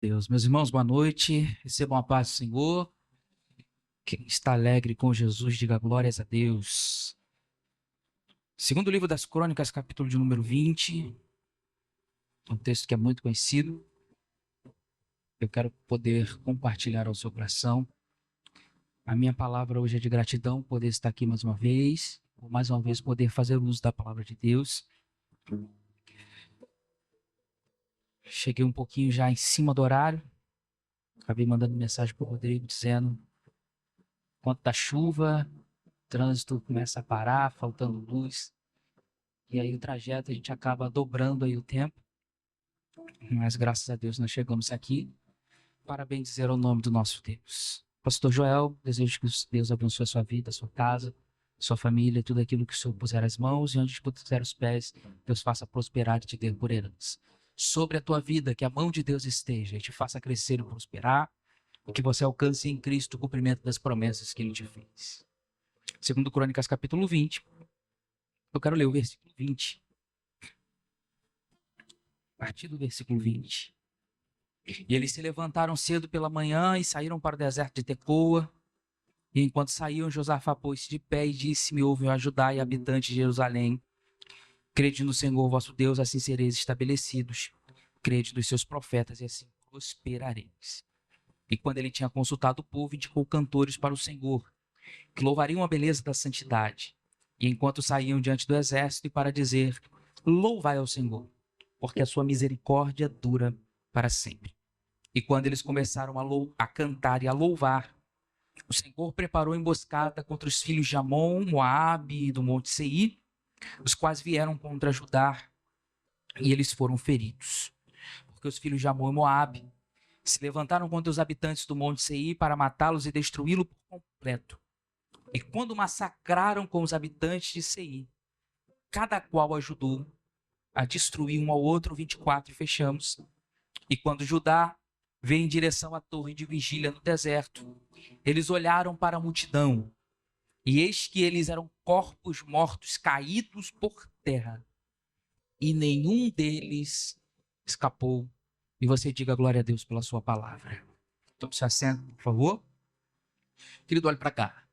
Deus, meus irmãos, boa noite. Recebam a paz do Senhor. Quem está alegre com Jesus, diga glórias a Deus. Segundo livro das Crônicas, capítulo de número 20, um texto que é muito conhecido. Eu quero poder compartilhar ao seu coração. A minha palavra hoje é de gratidão, poder estar aqui mais uma vez, poder fazer uso da palavra de Deus. Cheguei um pouquinho já em cima do horário. Acabei mandando mensagem para o Rodrigo dizendo quanto da chuva, o trânsito começa a parar, faltando luz. E aí o trajeto a gente acaba dobrando aí o tempo. Mas graças a Deus nós chegamos aqui para bendizer o nome do nosso Deus. Pastor Joel, desejo que Deus abençoe a sua vida, a sua casa, a sua família, tudo aquilo que o Senhor puser as mãos e onde puser os pés, Deus faça prosperar e te dê por herança. Sobre a tua vida, que a mão de Deus esteja e te faça crescer e prosperar, e que você alcance em Cristo o cumprimento das promessas que Ele te fez. Segundo Crônicas, capítulo 20, eu quero ler o versículo 20. A partir do versículo 20. E eles se levantaram cedo pela manhã e saíram para o deserto de Tecoa. E enquanto saíam, Josafá pôs-se de pé e disse-me: ouve-me a Judá e habitantes de Jerusalém. Crede no Senhor vosso Deus, assim sereis estabelecidos. Crede nos seus profetas e assim prosperareis. E quando ele tinha consultado o povo, indicou cantores para o Senhor, que louvariam a beleza da santidade. E enquanto saíam diante do exército, e para dizer: louvai ao Senhor, porque a sua misericórdia dura para sempre. E quando eles começaram a cantar e a louvar, o Senhor preparou emboscada contra os filhos de Amon, Moabe e do Monte Seir, os quais vieram contra Judá, e eles foram feridos. Porque os filhos de Amon e Moabe se levantaram contra os habitantes do Monte Seir para matá-los e destruí-lo por completo. E quando massacraram com os habitantes de Seir, cada qual ajudou a destruir um ao outro. 24, e fechamos. E quando Judá veio em direção à torre de vigília no deserto, eles olharam para a multidão, e eis que eles eram corpos mortos caídos por terra, e nenhum deles escapou. E você diga glória a Deus pela sua palavra. Tome seu assento, por favor. Querido, olhe para cá.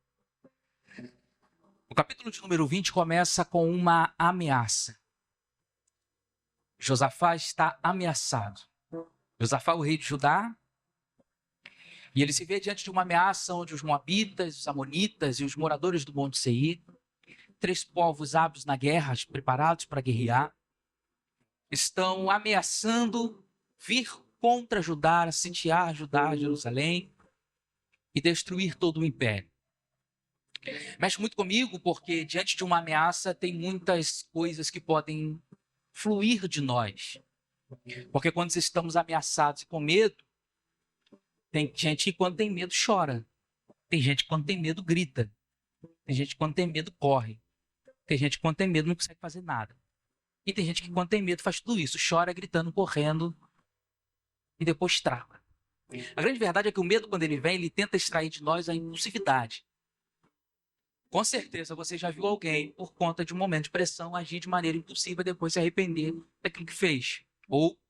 O capítulo de número 20 começa com uma ameaça. Josafá está ameaçado. Josafá, o rei de Judá, e ele se vê diante de uma ameaça onde os moabitas, os amonitas e os moradores do Monte Seir, três povos hábeis na guerra, preparados para guerrear, estão ameaçando vir contra Judá, sitiar Judá, Jerusalém e destruir todo o império. Mexe muito comigo porque diante de uma ameaça tem muitas coisas que podem fluir de nós. Porque quando estamos ameaçados e com medo, tem gente que quando tem medo chora. Tem gente que quando tem medo grita. Tem gente que quando tem medo corre. Tem gente que quando tem medo não consegue fazer nada. E tem gente que quando tem medo faz tudo isso. Chora, gritando, correndo e depois trava. A grande verdade é que o medo, quando ele vem, ele tenta extrair de nós a impulsividade. Com certeza você já viu alguém, por conta de um momento de pressão, agir de maneira impulsiva e depois se arrepender daquilo que fez. Ou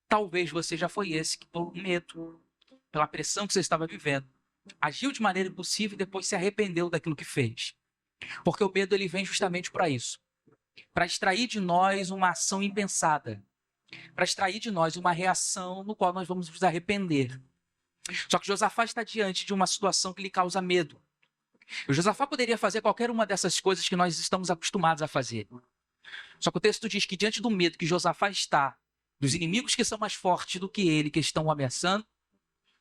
talvez você já foi esse que, por medo, pela pressão que você estava vivendo, agiu de maneira impulsiva e depois se arrependeu daquilo que fez. Porque o medo ele vem justamente para isso. Para extrair de nós uma ação impensada. Para extrair de nós uma reação no qual nós vamos nos arrepender. Só que Josafá está diante de uma situação que lhe causa medo. O Josafá poderia fazer qualquer uma dessas coisas que nós estamos acostumados a fazer. Só que o texto diz que diante do medo que Josafá está, dos inimigos que são mais fortes do que ele, que estão o ameaçando,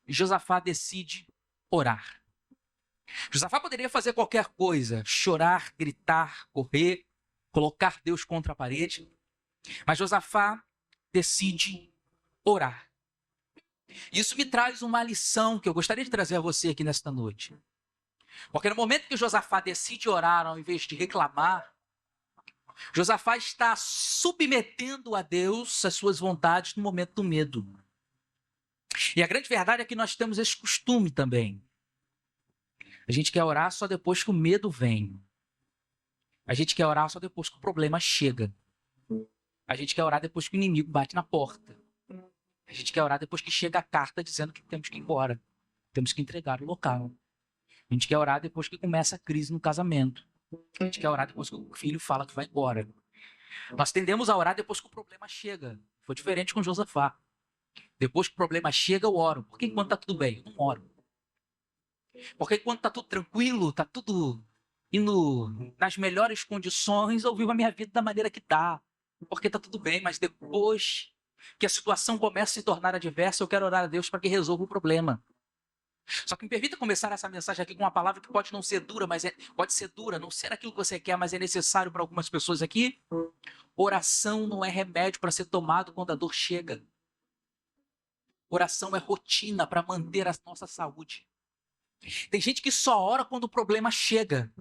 Josafá decide orar. Josafá poderia fazer qualquer coisa, chorar, gritar, correr, colocar Deus contra a parede, mas Josafá decide orar. Isso me traz uma lição que eu gostaria de trazer a você aqui nesta noite. Porque no momento que Josafá decide orar ao invés de reclamar, Josafá está submetendo a Deus as suas vontades no momento do medo. E a grande verdade é que nós temos esse costume também. A gente quer orar só depois que o medo vem. A gente quer orar só depois que o problema chega. A gente quer orar depois que o inimigo bate na porta. A gente quer orar depois que chega a carta dizendo que temos que ir embora. Temos que entregar o local. A gente quer orar depois que começa a crise no casamento. A gente quer orar depois que o filho fala que vai embora. Nós tendemos a orar depois que o problema chega. Foi diferente com Josafá. Depois que o problema chega, eu oro. Porque enquanto está tudo bem, eu não oro. Porque enquanto está tudo tranquilo, está tudo indo nas melhores condições, eu vivo a minha vida da maneira que está. Porque está tudo bem, mas depois que a situação começa a se tornar adversa, eu quero orar a Deus para que resolva o problema. Só que me permita começar essa mensagem aqui com uma palavra que pode não ser dura, mas pode ser dura, não ser aquilo que você quer, mas é necessário para algumas pessoas aqui. Oração não é remédio para ser tomado quando a dor chega. Oração é rotina para manter a nossa saúde. Tem gente que só ora quando o problema chega.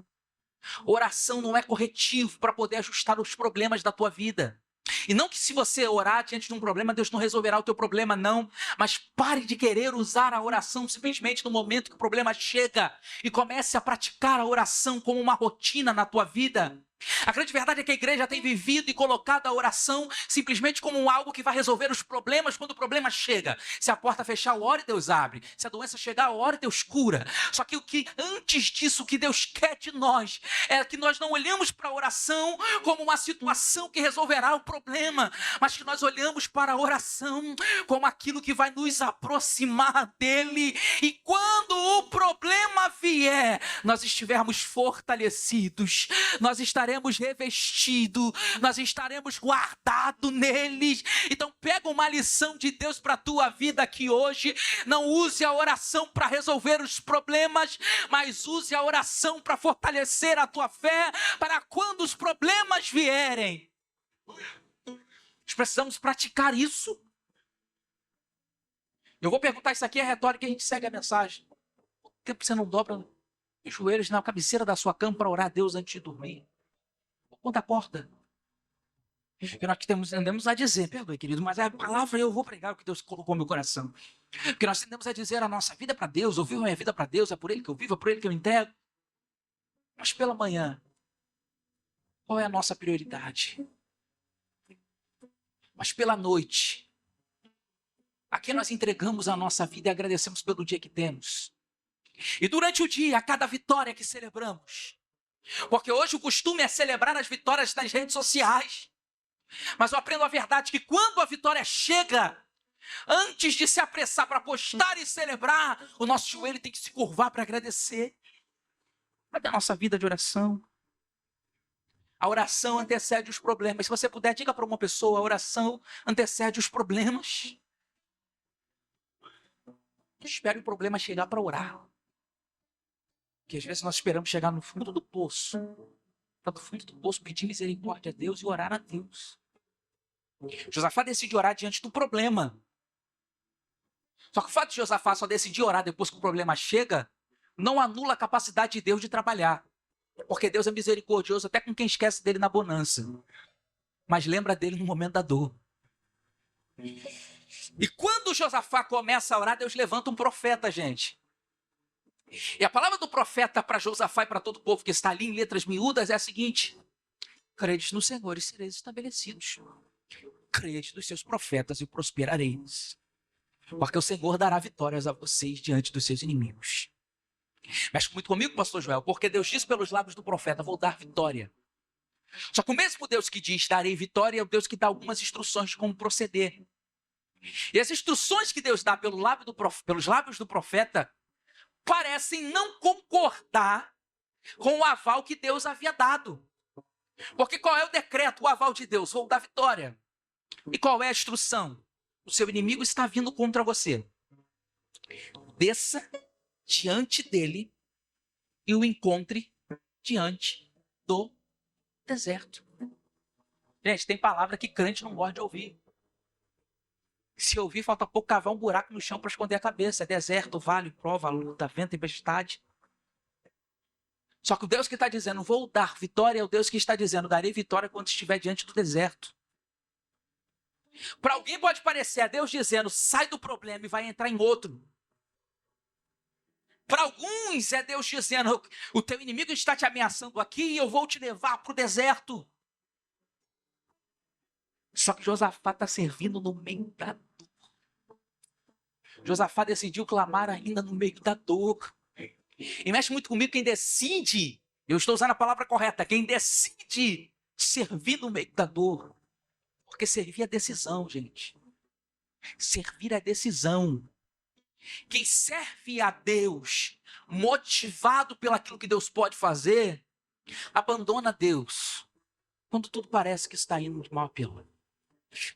Oração não é corretivo para poder ajustar os problemas da tua vida. E não que se você orar diante de um problema, Deus não resolverá o teu problema, não. Mas pare de querer usar a oração simplesmente no momento que o problema chega e comece a praticar a oração como uma rotina na tua vida. A grande verdade é que a igreja tem vivido e colocado a oração simplesmente como algo que vai resolver os problemas quando o problema chega. Se a porta fechar, ora e Deus abre. Se a doença chegar, ora e Deus cura. Só que antes disso, o que Deus quer de nós é que nós não olhamos para a oração como uma situação que resolverá o problema, mas que nós olhamos para a oração como aquilo que vai nos aproximar dele. E quando o problema vier, nós estivermos fortalecidos, nós estaremos revestidos, nós estaremos guardados neles. Então pega uma lição de Deus para a tua vida aqui hoje. Não use a oração para resolver os problemas, mas use a oração para fortalecer a tua fé, para quando os problemas vierem. Nós precisamos praticar isso. Eu vou perguntar isso aqui, é retórica, e a gente segue a mensagem. Por que você não dobra os joelhos na cabeceira da sua cama para orar a Deus antes de dormir? Quando acorda. Porque nós tendemos a dizer, perdoe, querido, mas a palavra eu vou pregar o que Deus colocou no meu coração. Porque nós tendemos a dizer a nossa vida é para Deus, eu vivo a minha vida para Deus, é por Ele que eu vivo, é por Ele que eu entrego. Mas pela manhã, qual é a nossa prioridade? Mas pela noite, aqui nós entregamos a nossa vida e agradecemos pelo dia que temos. E durante o dia, a cada vitória que celebramos, porque hoje o costume é celebrar as vitórias nas redes sociais. Mas eu aprendo a verdade que quando a vitória chega, antes de se apressar para postar e celebrar, o nosso joelho tem que se curvar para agradecer. Cadê a nossa vida de oração? A oração antecede os problemas. Se você puder, diga para uma pessoa, a oração antecede os problemas. Espere o problema chegar para orar. Porque às vezes nós esperamos chegar no fundo do poço. Para do fundo do poço pedir misericórdia a Deus e orar a Deus. Josafá decide orar diante do problema. Só que o fato de Josafá só decidir orar depois que o problema chega, não anula a capacidade de Deus de trabalhar. Porque Deus é misericordioso até com quem esquece dele na bonança. Mas lembra dele no momento da dor. E quando Josafá começa a orar, Deus levanta um profeta, gente. E a palavra do profeta para Josafá e para todo o povo que está ali em letras miúdas é a seguinte: credes no Senhor e sereis estabelecidos. Crede nos seus profetas e prosperareis. Porque o Senhor dará vitórias a vocês diante dos seus inimigos. Mexe muito comigo, pastor Joel, porque Deus diz pelos lábios do profeta, vou dar vitória. Só que o mesmo Deus que diz, darei vitória, é o Deus que dá algumas instruções de como proceder. E as instruções que Deus dá pelos lábios do profeta parecem não concordar com o aval que Deus havia dado. Porque qual é o decreto, o aval de Deus? Vou dar vitória. E qual é a instrução? O seu inimigo está vindo contra você. Desça diante dele e o encontre diante do deserto. Gente, tem palavra que crente não gosta de ouvir. Se ouvir, falta pouco cavar um buraco no chão para esconder a cabeça. É deserto, vale, prova, luta, vento, tempestade. Só que o Deus que está dizendo, vou dar vitória, é o Deus que está dizendo, darei vitória quando estiver diante do deserto. Para alguém pode parecer a Deus dizendo, sai do problema e vai entrar em outro. Para alguns é Deus dizendo, o teu inimigo está te ameaçando aqui e eu vou te levar para o deserto. Só que Josafá está servindo no meio da dor. Josafá decidiu clamar ainda no meio da dor. E mexe muito comigo quem decide, eu estou usando a palavra correta, quem decide servir no meio da dor. Porque servir é decisão, gente. Servir é decisão. Quem serve a Deus, motivado pelaquilo que Deus pode fazer, abandona Deus quando tudo parece que está indo de mal a pior.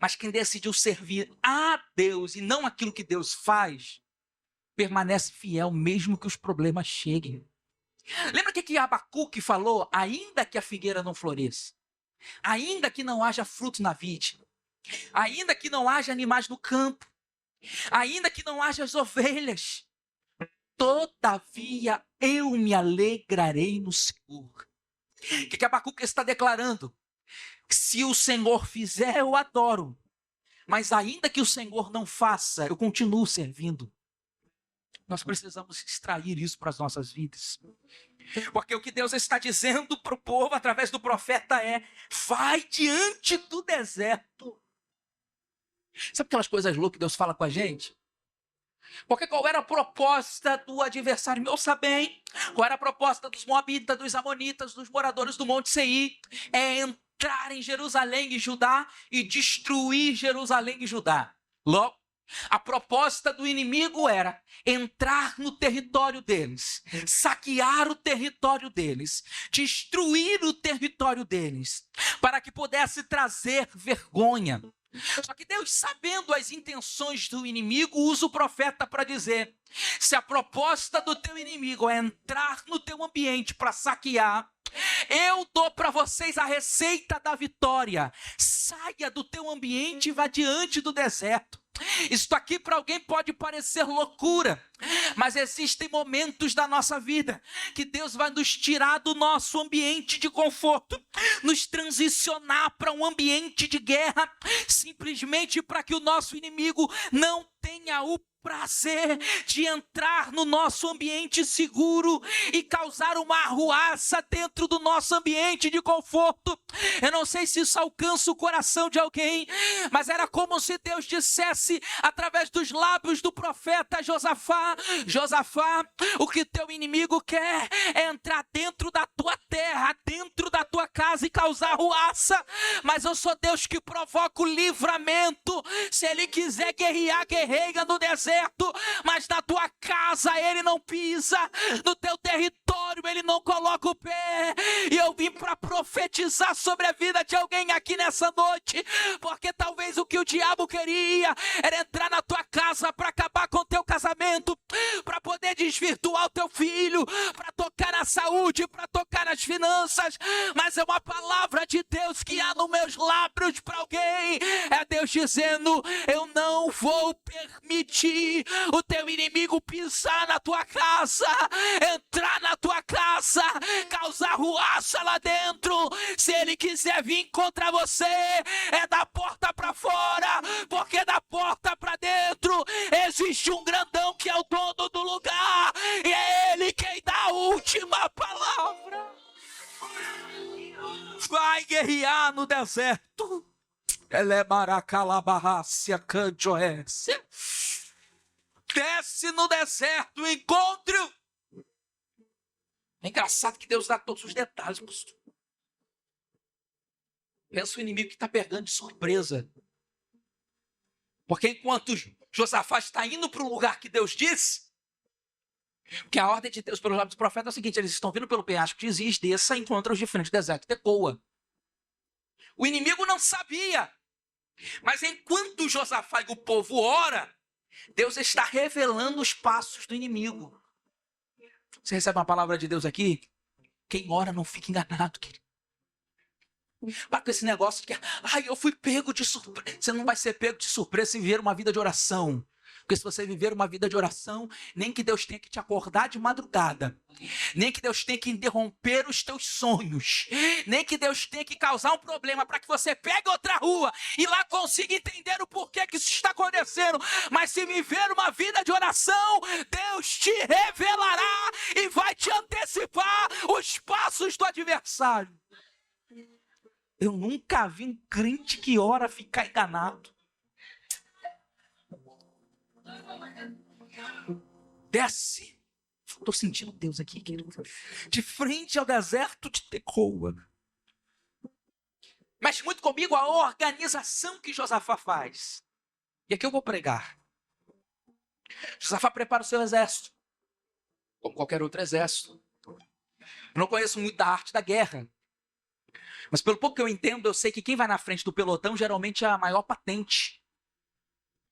Mas quem decidiu servir a Deus e não aquilo que Deus faz, permanece fiel mesmo que os problemas cheguem. Lembra o que Abacuque falou? Ainda que a figueira não floresça, ainda que não haja frutos na vide, ainda que não haja animais no campo, ainda que não haja as ovelhas, todavia eu me alegrarei no Senhor. O que Abacuque está declarando? Se o Senhor fizer, eu adoro. Mas ainda que o Senhor não faça, eu continuo servindo. Nós precisamos extrair isso para as nossas vidas. Porque o que Deus está dizendo para o povo através do profeta é: vai diante do deserto. Sabe aquelas coisas loucas que Deus fala com a gente? Porque qual era a proposta do adversário? Ouça bem, qual era a proposta dos moabitas, dos amonitas, dos moradores do Monte Seir? É entrar em Jerusalém e Judá e destruir Jerusalém e Judá. Logo, a proposta do inimigo era entrar no território deles, saquear o território deles, destruir o território deles, para que pudesse trazer vergonha. Só que Deus, sabendo as intenções do inimigo, usa o profeta para dizer: se a proposta do teu inimigo é entrar no teu ambiente para saquear, eu dou para vocês a receita da vitória. Saia do teu ambiente e vá diante do deserto. Isso aqui para alguém pode parecer loucura, mas existem momentos da nossa vida que Deus vai nos tirar do nosso ambiente de conforto, nos transicionar para um ambiente de guerra, simplesmente para que o nosso inimigo não tenha o prazer de entrar no nosso ambiente seguro e causar uma arruaça dentro do nosso ambiente de conforto. Eu não sei se isso alcança o coração de alguém, mas era como se Deus dissesse através dos lábios do profeta Josafá: Josafá, o que teu inimigo quer é entrar dentro da tua terra, dentro da tua casa e causar arruaça, mas eu sou Deus que provoca o livramento. Se ele quiser guerrear, guerreia no deserto, mas na tua casa ele não pisa, no teu território ele não coloca o pé. E eu vim para profetizar sobre a vida de alguém aqui nessa noite, porque talvez o que o diabo queria era entrar na tua casa para acabar com o teu casamento, para poder desvirtuar o teu filho, para tocar na saúde, para tocar nas finanças. Mas é uma palavra de Deus que há nos meus lábios para alguém. É Deus dizendo: eu não vou permitir o teu inimigo pisar na tua casa, entrar na tua casa, causar ruaça lá dentro. Se ele quiser vir contra você, é da porta para fora, porque da porta para dentro existe um grandão que é o dono do lugar, e é ele quem dá a última palavra. Vai guerrear no deserto. Ele é maracalabarrácia, canjoécia. Desce no deserto, encontre-o. É engraçado que Deus dá todos os detalhes, pastor. Pensa o inimigo que está pegando de surpresa. Porque enquanto Josafá está indo para o lugar que Deus disse, porque a ordem de Deus pelos lábios do profeta é o seguinte: eles estão vindo pelo penhasco de Ziz, desça e encontra-os de frente do deserto, Tecoa. O inimigo não sabia, mas enquanto Josafá e o povo ora, Deus está revelando os passos do inimigo. Você recebe uma palavra de Deus aqui? Quem ora não fica enganado, querido. Para com esse negócio de que eu fui pego de surpresa. Você não vai ser pego de surpresa se viver uma vida de oração. Porque se você viver uma vida de oração, nem que Deus tenha que te acordar de madrugada, nem que Deus tenha que interromper os teus sonhos, nem que Deus tenha que causar um problema para que você pegue outra rua e lá consiga entender o porquê que isso está acontecendo. Mas se viver uma vida de oração, Deus te revelará e vai te antecipar os passos do adversário. Eu nunca vi um crente que ora ficar enganado. Desce. Estou sentindo Deus aqui, querido. De frente ao deserto de Tecoa. Mexe muito comigo a organização que Josafá faz. E aqui eu vou pregar. Josafá prepara o seu exército, como qualquer outro exército. Eu não conheço muito da arte da guerra, mas pelo pouco que eu entendo, eu sei que quem vai na frente do pelotão geralmente é a maior patente,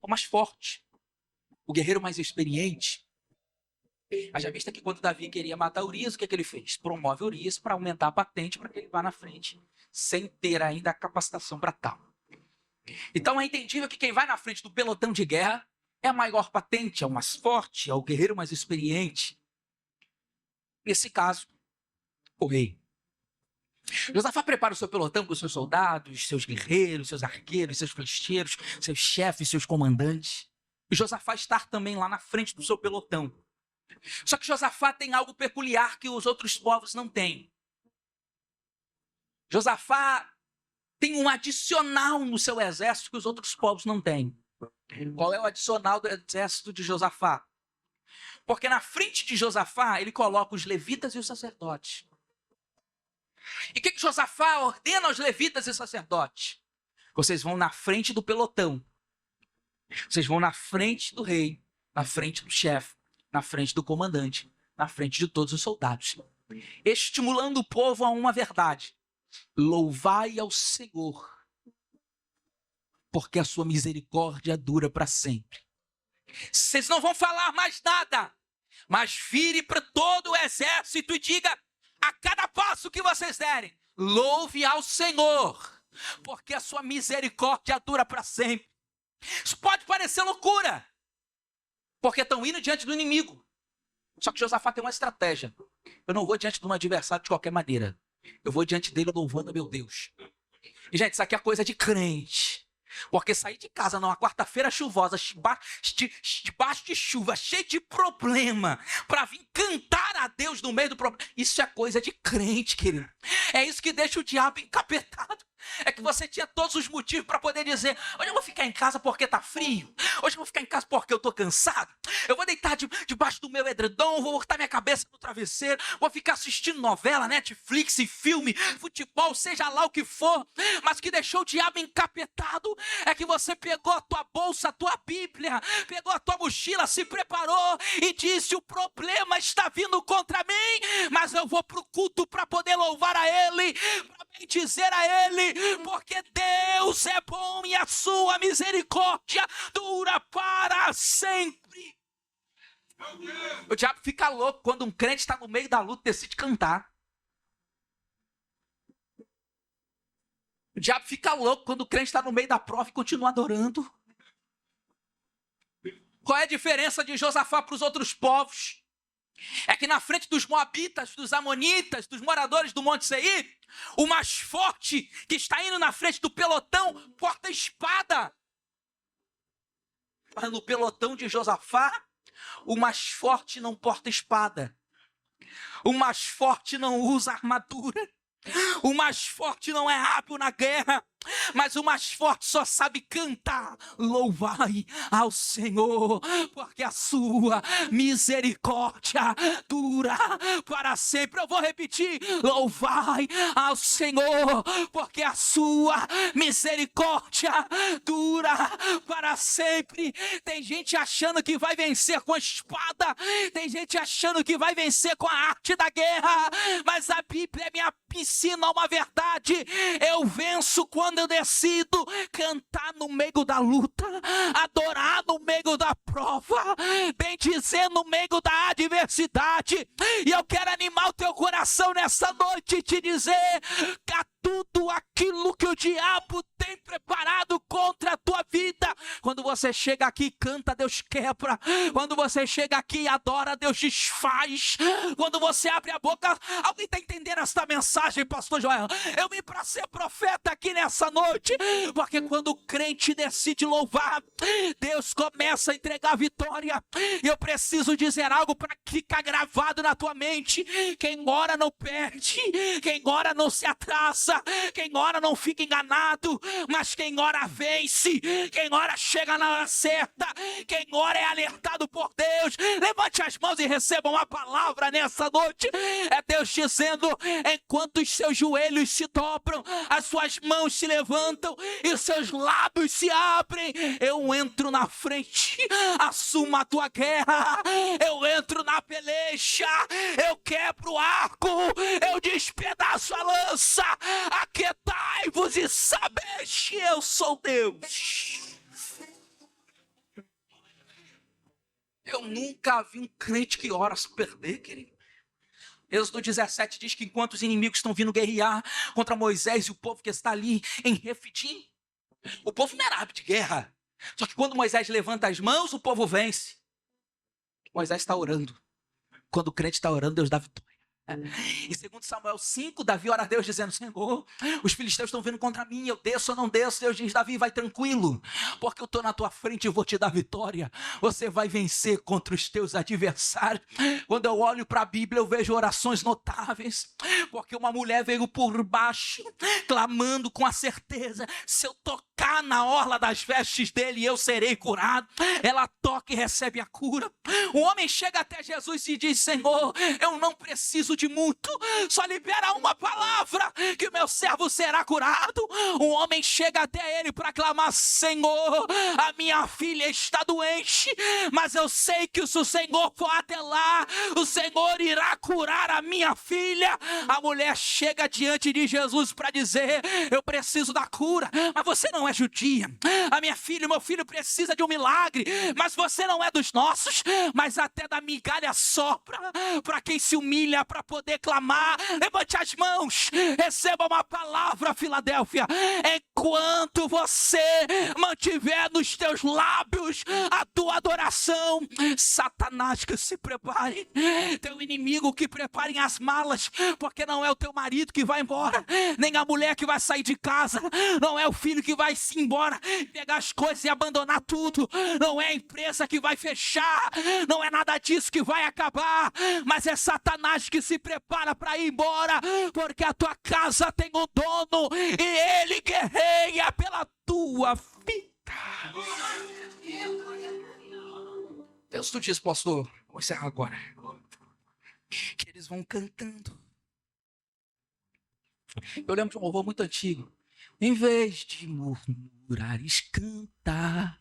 o mais forte, o guerreiro mais experiente. Haja vista que quando Davi queria matar Urias, o que ele fez? Promove Urias para aumentar a patente para que ele vá na frente, sem ter ainda a capacitação para tal. Então é entendível que quem vai na frente do pelotão de guerra é a maior patente, é o mais forte, é o guerreiro mais experiente. Nesse caso, o rei. Josafá prepara o seu pelotão com os seus soldados, seus guerreiros, seus arqueiros, seus flecheiros, seus chefes, seus comandantes. E Josafá está também lá na frente do seu pelotão. Só que Josafá tem algo peculiar que os outros povos não têm. Josafá tem um adicional no seu exército que os outros povos não têm. Qual é o adicional do exército de Josafá? Porque na frente de Josafá, ele coloca os levitas e os sacerdotes. E o que Josafá ordena aos levitas e sacerdotes? Vocês vão na frente do pelotão. Vocês vão na frente do rei, na frente do chefe, na frente do comandante, na frente de todos os soldados. Estimulando o povo a uma verdade. Louvai ao Senhor, porque a sua misericórdia dura para sempre. Vocês não vão falar mais nada, mas vire para todo o exército e diga a cada passo que vocês derem, louve ao Senhor, porque a sua misericórdia dura para sempre. Isso pode parecer loucura, porque estão indo diante do inimigo. Só que Josafá tem uma estratégia. Eu não vou diante de um adversário de qualquer maneira. Eu vou diante dele louvando a meu Deus. E, gente, isso aqui é coisa de crente. Porque sair de casa numa quarta-feira chuvosa, debaixo de chuva, cheio de problema, para vir cantar a Deus no meio do problema, isso é coisa de crente, querido. É isso que deixa o diabo encapetado. É que você tinha todos os motivos para poder dizer: hoje eu vou ficar em casa porque tá frio, hoje eu vou ficar em casa porque eu tô cansado, eu vou deitar debaixo do meu edredom, vou botar minha cabeça no travesseiro, vou ficar assistindo novela, Netflix, filme, futebol, seja lá o que for. Mas o que deixou o diabo encapetado é que você pegou a tua bolsa, a tua Bíblia, pegou a tua mochila, se preparou e disse: o problema está vindo contra mim, mas eu vou pro culto para poder louvar a Ele, para bendizer a Ele, porque Deus é bom e a sua misericórdia dura para sempre. O diabo fica louco quando um crente está no meio da luta e decide cantar. O diabo fica louco quando o crente está no meio da prova e continua adorando. Qual é a diferença de Josafá para os outros povos? É que na frente dos moabitas, dos amonitas, dos moradores do Monte Seir, o mais forte que está indo na frente do pelotão porta a espada. Mas no pelotão de Josafá, o mais forte não porta espada. O mais forte não usa armadura. O mais forte não é hábil na guerra, mas o mais forte só sabe cantar: louvai ao Senhor, porque a sua misericórdia dura para sempre. Eu vou repetir: louvai ao Senhor, porque a sua misericórdia dura para sempre. Tem gente achando que vai vencer com a espada, tem gente achando que vai vencer com a arte da guerra, mas a Bíblia me ensina uma verdade: eu venço quando eu decido cantar no meio da luta, adorar no meio da prova, bendizer no meio da adversidade. E eu quero animar o teu coração nessa noite e te dizer que tudo aquilo que o diabo tem preparado contra a tua vida, quando você chega aqui e canta, Deus quebra. Quando você chega aqui e adora, Deus desfaz. Quando você abre a boca, alguém está entendendo esta mensagem, pastor Joel? Eu vim para ser profeta aqui nessa noite, porque quando o crente decide louvar, Deus começa a entregar vitória. E eu preciso dizer algo para ficar gravado na tua mente: quem ora não perde, quem ora não se atrasa, quem ora não fica enganado, mas quem ora vence, quem ora chega na hora certa, quem ora é alertado por Deus. Levante as mãos e receba uma palavra nessa noite. É Deus dizendo: enquanto os seus joelhos se dobram, as suas mãos se levantam e os seus lábios se abrem, eu entro na frente, assumo a tua guerra, eu entro na peleja, eu quebro o arco, eu despedaço a lança. Aquietai-vos e sabeste, eu sou Deus. Eu nunca vi um crente que ora se perder, querido. Êxodo 17 diz que enquanto os inimigos estão vindo guerrear contra Moisés e o povo que está ali em Refidim, o povo não era hábito de guerra. Só que quando Moisés levanta as mãos, o povo vence. Moisés está orando. Quando o crente está orando, Deus dá vitória. Em 2 Samuel 5, Davi ora a Deus dizendo: Senhor, os filisteus estão vindo contra mim, eu desço ou não desço? Deus diz: Davi, vai tranquilo, porque eu estou na tua frente e vou te dar vitória. Você vai vencer contra os teus adversários. Quando eu olho para a Bíblia, eu vejo orações notáveis, porque uma mulher veio por baixo, clamando com a certeza: se eu tocar na orla das vestes dele, eu serei curado. Ela toca e recebe a cura. O homem chega até Jesus e diz: Senhor, eu não preciso de muito, só libera uma palavra que o meu servo será curado. O homem chega até ele para clamar: Senhor, a minha filha está doente, mas eu sei que se o Senhor for até lá, o Senhor irá curar a minha filha. A mulher chega diante de Jesus para dizer: eu preciso da cura, mas você não é judia. A minha filha, meu filho precisa de um milagre, mas você não é dos nossos. Mas até da migalha sopra para quem se humilha para poder clamar. Levante as mãos, receba uma palavra, Filadélfia. Enquanto você mantiver nos teus lábios a tua adoração, Satanás, que se prepare, teu inimigo que preparem as malas, porque não é o teu marido que vai embora, nem a mulher que vai sair de casa, não é o filho que vai se embora, pegar as coisas e abandonar tudo, não é a empresa que vai fechar, não é nada disso que vai acabar, mas é Satanás que se prepara para ir embora, porque a tua casa tem um dono e ele guerreia pela tua vida. Deus, tu diz, pastor, vou encerrar agora, que eles vão cantando. Eu lembro de um louvor muito antigo: em vez de murmurares, cantar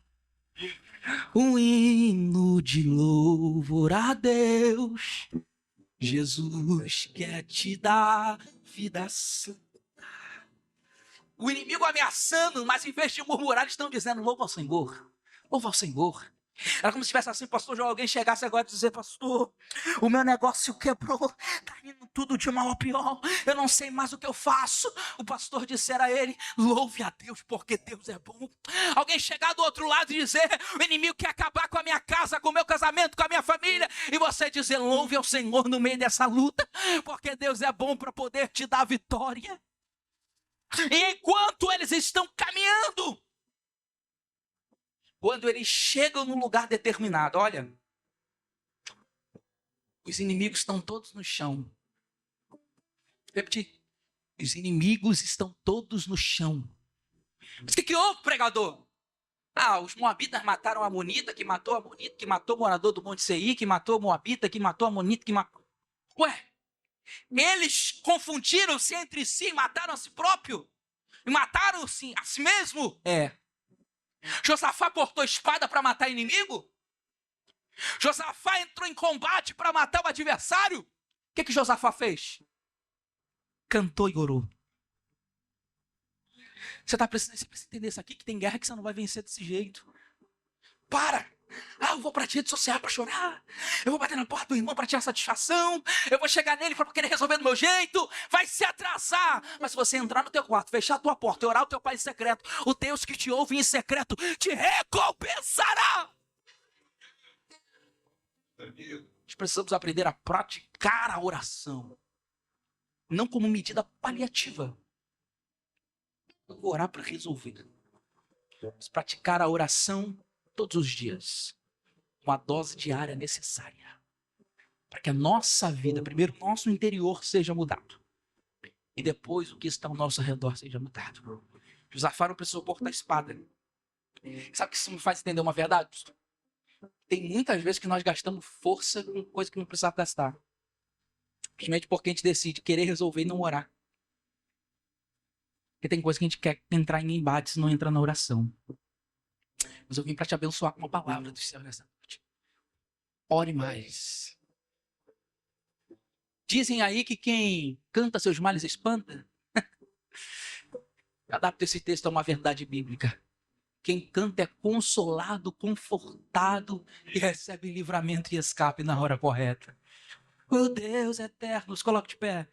um hino de louvor a Deus. Jesus quer te dar vida santa. O inimigo ameaçando, mas em vez de murmurar, eles estão dizendo: louva ao Senhor, louva ao Senhor. Era como se tivesse assim, pastor, já alguém chegasse agora e dizer: pastor, o meu negócio quebrou, está indo tudo de mal a pior, eu não sei mais o que eu faço. O pastor disser a ele: louve a Deus, porque Deus é bom. Alguém chegar do outro lado e dizer: o inimigo quer acabar com a minha casa, com o meu casamento, com a minha família, e você dizer: louve ao Senhor no meio dessa luta, porque Deus é bom para poder te dar vitória. E enquanto eles estão caminhando, quando eles chegam num lugar determinado, olha, os inimigos estão todos no chão. Repetir: os inimigos estão todos no chão. Mas o que houve, pregador? Os moabitas mataram a Amonita, que matou a Amonita, que matou o morador do Monte Seir, que matou o moabita, que matou a Amonita, que matou... Ué, eles confundiram-se entre si, mataram a si próprio, e mataram-se a si mesmo? Josafá portou espada para matar inimigo? Josafá entrou em combate para matar o adversário? O que Josafá fez? Cantou e orou. Você precisa entender isso aqui, que tem guerra que você não vai vencer desse jeito. Para! Eu vou para a rede social para chorar. Eu vou bater na porta do irmão para tirar satisfação. Eu vou chegar nele para querer resolver do meu jeito. Vai se atrasar. Mas se você entrar no teu quarto, fechar a tua porta e orar o teu Pai em secreto, o Deus que te ouve em secreto te recompensará. Nós precisamos aprender a praticar a oração, não como medida paliativa. Eu vou orar para resolver. Vamos praticar a oração todos os dias, uma dose diária necessária, para que a nossa vida, primeiro o nosso interior seja mudado, e depois o que está ao nosso redor seja mudado. Josafá não precisou portar espada. Sabe o que isso me faz entender uma verdade? Tem muitas vezes que nós gastamos força com coisa que não precisava gastar. Simplesmente porque a gente decide querer resolver e não orar. Porque tem coisa que a gente quer entrar em embates e não entra na oração. Mas eu vim para te abençoar com uma palavra do céu nessa noite. Ore mais. Dizem aí que quem canta seus males espanta. Adapta esse texto a uma verdade bíblica. Quem canta é consolado, confortado e recebe livramento e escape na hora correta. O Deus eterno, nos coloque de pé.